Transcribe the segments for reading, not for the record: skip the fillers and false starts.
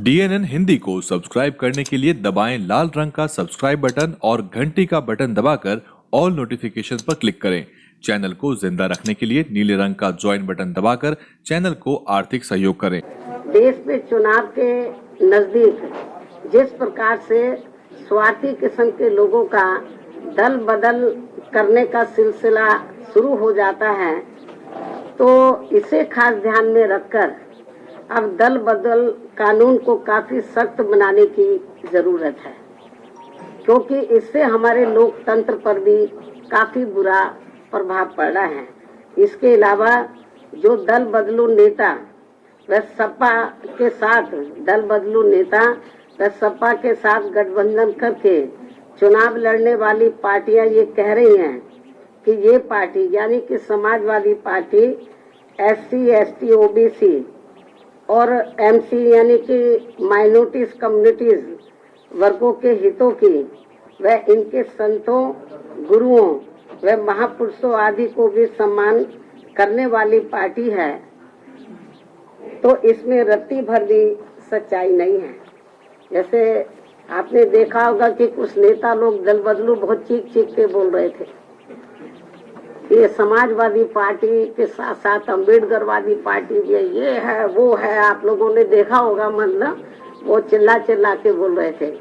DNN Hindi को subscribe करने के लिए दबाएं लाल रंग का सब्सक्राइब बटन और घंटी का बटन दबाकर ऑल नोटिफिकेशन पर क्लिक करें। चैनल को जिंदा रखने के लिए नीले रंग का ज्वाइन बटन दबाकर चैनल को आर्थिक सहयोग करें। देश में चुनाव के नजदीक जिस प्रकार से स्वार्थी किस्म के लोगों का दल बदल करने का सिलसिला शुरू हो जाता है, तो इसे खास ध्यान में रखकर अब दल बदल कानून को काफी सख्त बनाने की जरूरत है, क्योंकि इससे हमारे लोकतंत्र पर भी काफी बुरा प्रभाव पड़ रहा है। इसके अलावा जो दल बदलू नेता व सपा के साथ गठबंधन करके चुनाव लड़ने वाली पार्टियां ये कह रही हैं कि ये पार्टी यानी कि Samajwadi party SC, ST, OBC और MC यानी कि माइनॉरिटीज कम्युनिटीज वर्गों के हितों की व इनके संतों, गुरुओं व महापुरुषों आदि को भी सम्मान करने वाली पार्टी है, तो इसमें रत्ती भर भी सच्चाई नहीं है। जैसे आपने देखा होगा कि कुछ नेता लोग दल बदलू बहुत चीख के बोल रहे थे, ये समाजवादी पार्टी के साथ साथ अम्बेडकरवादी पार्टी भी है, ये है वो है। आप लोगों ने देखा होगा, मतलब वो चिल्ला के बोल रहे थे।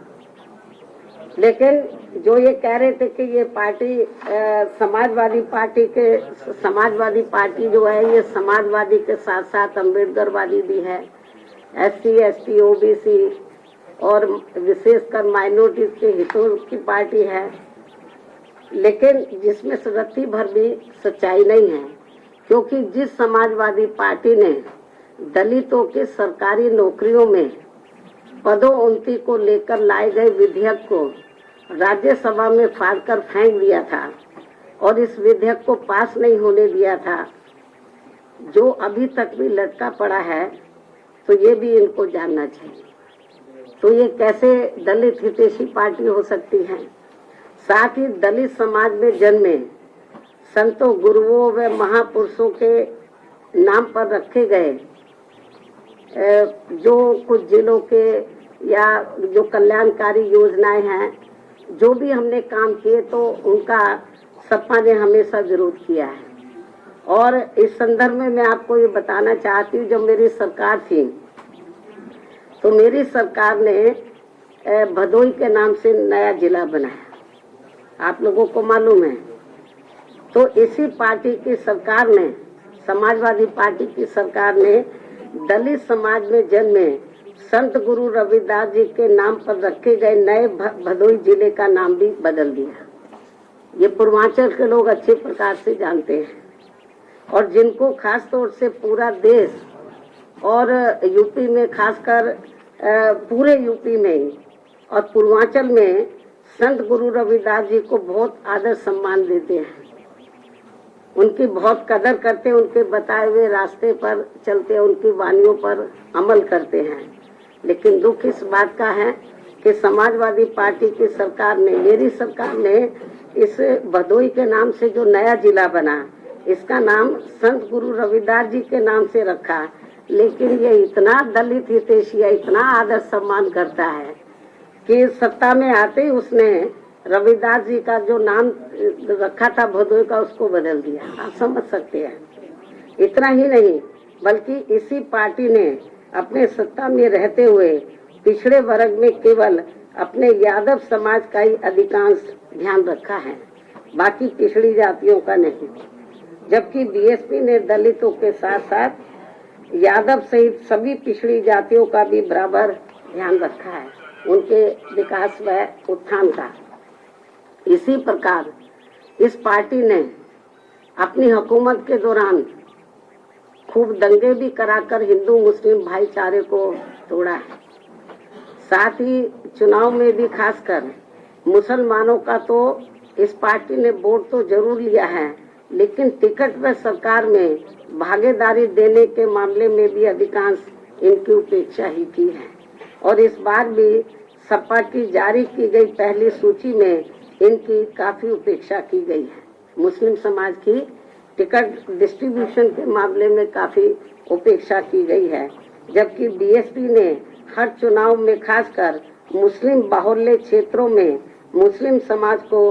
लेकिन जो ये कह रहे थे कि ये पार्टी समाजवादी पार्टी जो है ये समाजवादी के साथ साथ अम्बेडकरवादी भी है, SC, ST, OBC और विशेषकर माइनॉरिटीज के हितों की पार्टी है, लेकिन जिसमें रत्ती भर भी सच्चाई नहीं है। क्योंकि जिस समाजवादी पार्टी ने दलितों के सरकारी नौकरियों में पदोन्नति को लेकर लाए गए विधेयक को राज्यसभा में फाड़कर फेंक दिया था और इस विधेयक को पास नहीं होने दिया था, जो अभी तक भी लटका पड़ा है, तो ये भी इनको जानना चाहिए। तो ये कैसे दलित हितैषी पार्टी हो सकती है? साथ ही दलित समाज में जन्मे संतों, गुरुओं व महापुरुषों के नाम पर रखे गए जो कुछ जिलों के या जो कल्याणकारी योजनाएं हैं, जो भी हमने काम किए, तो उनका सपा ने हमेशा विरोध किया है। और इस संदर्भ में मैं आपको ये बताना चाहती हूँ, जब मेरी सरकार थी तो मेरी सरकार ने भदोई के नाम से नया जिला बनाया, आप लोगों को मालूम है। तो इसी पार्टी की सरकार ने, समाजवादी पार्टी की सरकार ने दलित समाज में जन्मे संत गुरु रविदास जी के नाम पर रखे गए नए भदोई जिले का नाम भी बदल दिया। ये पूर्वांचल के लोग अच्छे प्रकार से जानते हैं, और जिनको खास तौर से पूरा देश और यूपी में, खासकर पूरे यूपी में और पूर्वांचल में संत गुरु रविदास जी को बहुत आदर सम्मान देते हैं, उनकी बहुत कदर करते हैं, उनके बताए हुए रास्ते पर चलते हैं, उनकी वानियों पर अमल करते हैं। लेकिन दुख इस बात का है कि समाजवादी पार्टी की सरकार ने, मेरी सरकार ने, इस भदोई के नाम से जो नया जिला बना, इसका नाम संत गुरु रविदास जी के नाम से रखा। लेकिन ये इतना दलित हितैषी है, इतना आदर सम्मान करता है कि सत्ता में आते ही उसने रविदास जी का जो नाम रखा था भदोई का, उसको बदल दिया। आप समझ सकते हैं। इतना ही नहीं, बल्कि इसी पार्टी ने अपने सत्ता में रहते हुए पिछड़े वर्ग में केवल अपने यादव समाज का ही अधिकांश ध्यान रखा है, बाकी पिछड़ी जातियों का नहीं। जबकि BSP ने दलितों के साथ साथ यादव सहित सभी पिछड़ी जातियों का भी बराबर ध्यान रखा है, उनके विकास व उत्थान का। इसी प्रकार इस पार्टी ने अपनी हुकूमत के दौरान खूब दंगे भी कराकर हिंदू मुस्लिम भाईचारे को तोड़ा है। साथ ही चुनाव में भी खासकर मुसलमानों का तो इस पार्टी ने वोट तो जरूर लिया है, लेकिन टिकट व सरकार में भागीदारी देने के मामले में भी अधिकांश इनकी उपेक्षा ही की है। और इस बार भी सपा की जारी की गई पहली सूची में इनकी काफी उपेक्षा की गई है। मुस्लिम समाज की टिकट डिस्ट्रीब्यूशन के मामले में काफी उपेक्षा की गई है, जबकि BSP ने हर चुनाव में खासकर मुस्लिम बाहुल्य क्षेत्रों में मुस्लिम समाज को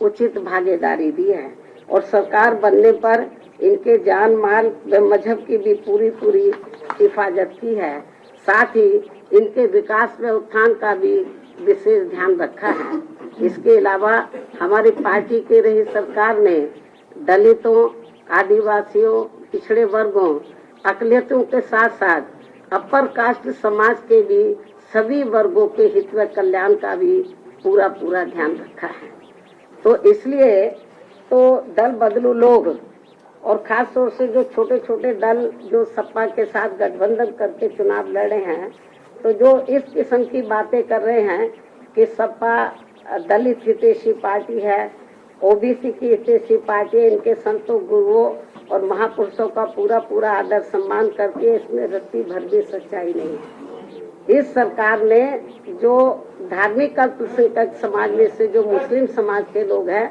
उचित भागीदारी दी है और सरकार बनने पर इनके जान माल व मजहब की भी पूरी हिफाजत की है। साथ ही इनके विकास व उत्थान का भी विशेष ध्यान रखा है। इसके अलावा हमारी पार्टी की रही सरकार ने दलितों, आदिवासियों, पिछड़े वर्गों, अकलियतों के साथ साथ अपर कास्ट समाज के भी सभी वर्गों के हित व कल्याण का भी पूरा ध्यान रखा है। तो इसलिए तो दल बदलू लोग और खास तौर से जो छोटे छोटे दल जो सपा के साथ गठबंधन करके चुनाव लड़े हैं, तो जो इस किस्म की बातें कर रहे हैं कि सपा दलित हितैषी पार्टी है, ओबीसी की हितैषी पार्टी है, इनके संतों, गुरुओं और महापुरुषों का पूरा आदर सम्मान करके इसमें रत्ती भर भी सच्चाई नहीं है। इस सरकार ने जो धार्मिक अल्पसंख्यक समाज में से जो मुस्लिम समाज के लोग हैं,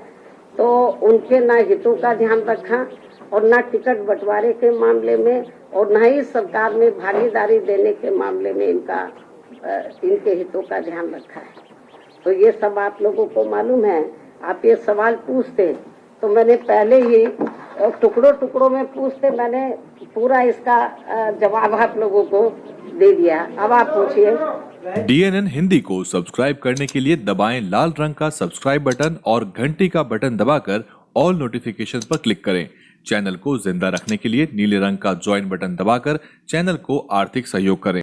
तो उनके ना हितों का ध्यान रखा और ना टिकट बंटवारे के मामले में और ना ही सरकार में भागीदारी देने के मामले में इनके हितों का ध्यान रखा है। तो ये सब आप लोगों को मालूम है। आप ये सवाल पूछते तो मैंने पहले ही टुकड़ों में पूछते, मैंने पूरा इसका जवाब आप लोगों को दे दिया। अब आप पूछिए। DNN हिंदी को सब्सक्राइब करने के लिए दबाएं लाल रंग का सब्सक्राइब बटन और घंटी का बटन दबाकर ऑल नोटिफिकेशंस पर क्लिक करें। चैनल को जिंदा रखने के लिए नीले रंग का ज्वाइन बटन दबाकर चैनल को आर्थिक सहयोग करें।